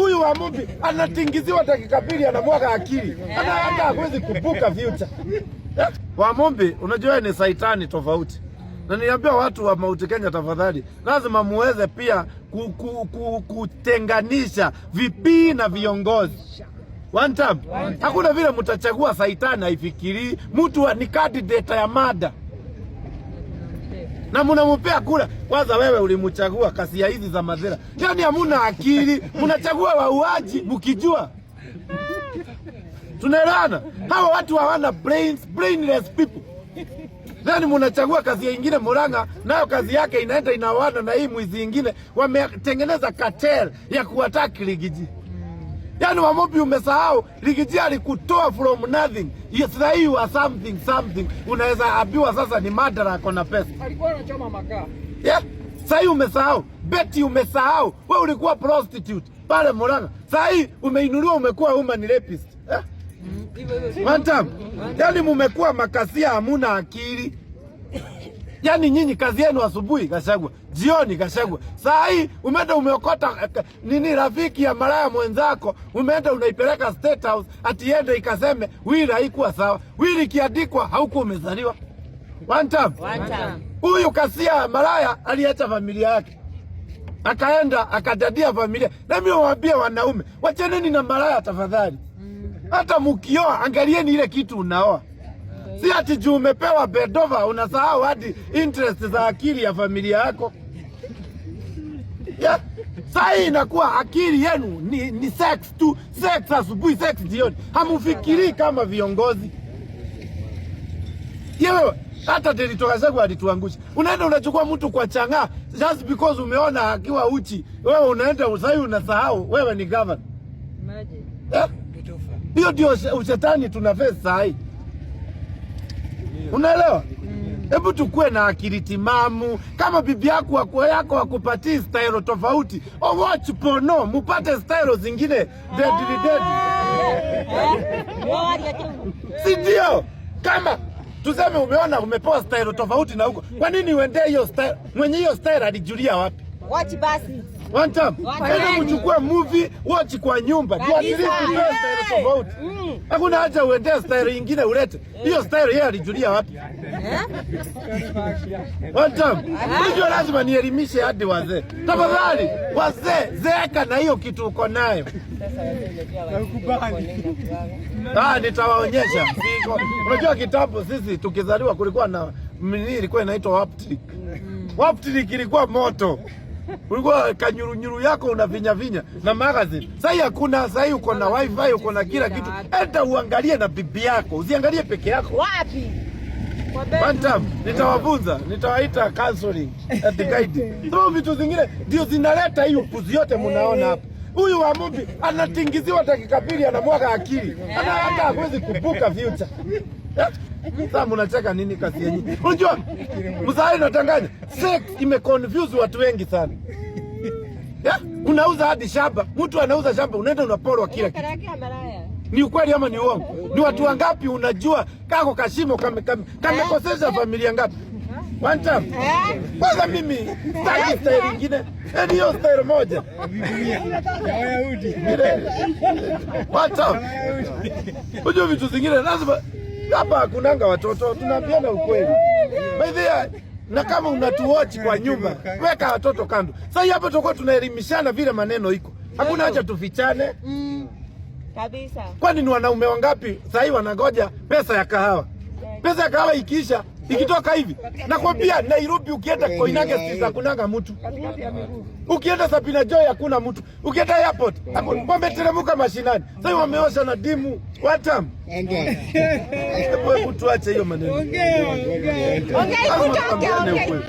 Huyu wa Mumbi anatingiziwa dakika mbili anamwaga akili. Hata hawezi kubuka future. Wa Mumbi unajua ni saitani tofauti. Na niambia watu wa Mount Kenya tafadhali, lazima muweze pia kutenganisha vipi na viongozi. One time. Hakuna vile mtachagua saitani haifikiri. Mtu ni candidate ya mada. Na mnampea kura. Kwanza wewe ulimchagua kasi ya hizi za madhara. Yaani hamuna akili, mnachagua wauaji mkijua. Tunaelewana? Hawa watu hawana brainless people. Nani mnachagua kazi nyingine Murang'a, nayo kazi yake inaenda inawana na hii mwizi nyingine wametengeneza cartel ya kuattack Rigiji. Yaani wa Mumbi umesahau Rigiji alikutoa from nothing. Yes, you are something. Unaweza abiwa sasa ni madara kona pesa. Alikuwa anachoma makaa. Yeah. Sasa umesahau. Betty umesahau. Wewe ulikuwa prostitute pale Murang'a. Sasa umeinuliwa umekuwa human rapist. Yeah. Mantam. Yaani mmekuwa makasia hamuna akili. Yaani nyinyi kazi yenu asubuhi Gachagua, jioni Gachagua. Saa hii umeenda umeokota nini rafiki ya malaya mwenzako, umeenda unaipeleka State House ati ende ikaseme wili haikuwa sawa. Wili kiandikwa haukuwa umezaliwa. One time. Huyu kasia malaya aliacha familia yake. Akaenda akadadia familia. Na mimi waambie wanaume, wachaneni na malaya tafadhali. Hata mkioa angalieni ile kitu unaoa. Si ati juu umepewa bedova unasahau hadi interest za akili ya familia yako. Yeah. Sasa inakuwa akili yenu ni sex tu, sex asubuhi, sex jioni. Hamufikiri kama viongozi. Yewe hata Derito Gachagua alituangusha. Unaenda unachukua mtu kwa chang'aa just because umeona akiwa uchi. Wewe unaenda sasa unasahau wewe ni governor. Imagine. Yeah. Hiyo ndio ushetani tunaface sasa hii. Unaelewa? Hebu tukue na akili timamu. Kama bibi yako akupatii style tofauti, o watch porno, mupate style zingine dead. Si ndio? Kama tuseme umeona umepewa style tofauti na huko, kwa nini uende hiyo style? Mwenye hiyo style alijulia wapi? Watch basi. One time. Kama mchukue movie watch kwa nyumba. Ndio atilifu style tofauti. Hakuna haja uende style nyingine ulete. Hiyo style yeye alijulia wapi? One time. Unajua lazima nielimishe hadi wazee. Tafadhali wazee zeeka na hiyo kitu uko nayo. Nitawaonyesha. Unajua kitambo sisi tukizaliwa kulikuwa na ilikuwa inaitwa Waptrick. Waptrick ilikuwa moto. Ulikuwa kanyurunyuru yako unavinya na magazine. Sasa hakuna, sasa uko na wifi, uko na kila kitu. Enda uangalie na bibi yako, usiangalie peke yako. Wapi? Bantam, nitawafunza, nitawaita counseling at the guide. Sababu vitu zingine ndio zinaleta hiyo puzi yote mnaona hapa. Huyu wa Mumbi anatingiziwa dakika mbili anamwaga akili. Hata hawezi kubuka future. Sasa mnacheka nini kazi yenyewe? Unajua mzai natanganya sex imeconfuse watu wengi sana. Unauza hadi shamba, mtu anauza shamba unaenda unaporwa kila kitu. Ni ukweli ama ni uongo? Ni watu wangapi unajua kako kashimo kamekosesha familia ngapi? One time. Kwanza mimi style nyingine, hiyo style moja. One time. Unajua vitu zingine lazima hapa hakunanga watoto, tunaambiana ukweli. By the way, na kama unatuwatch kwa nyumba, weka watoto kando. Sasa hapa tutakuwa tunaelimishana vile maneno iko. Hakuna haja tufichane. Kabisa. Kwani ni wanaume wangapi sasa wanangoja pesa ya kahawa? Pesa ya kahawa ikiisha, ikitoka hivi. Nakwambia Nairobi ukienda Koinange Street hakunanga mtu. Ukienda Sabina Joy hakuna mtu. Ukienda airport, wameteremka mashinani. Sasa wameosha na dimu. Watam. Hebu tuache hiyo maneno. Ongea.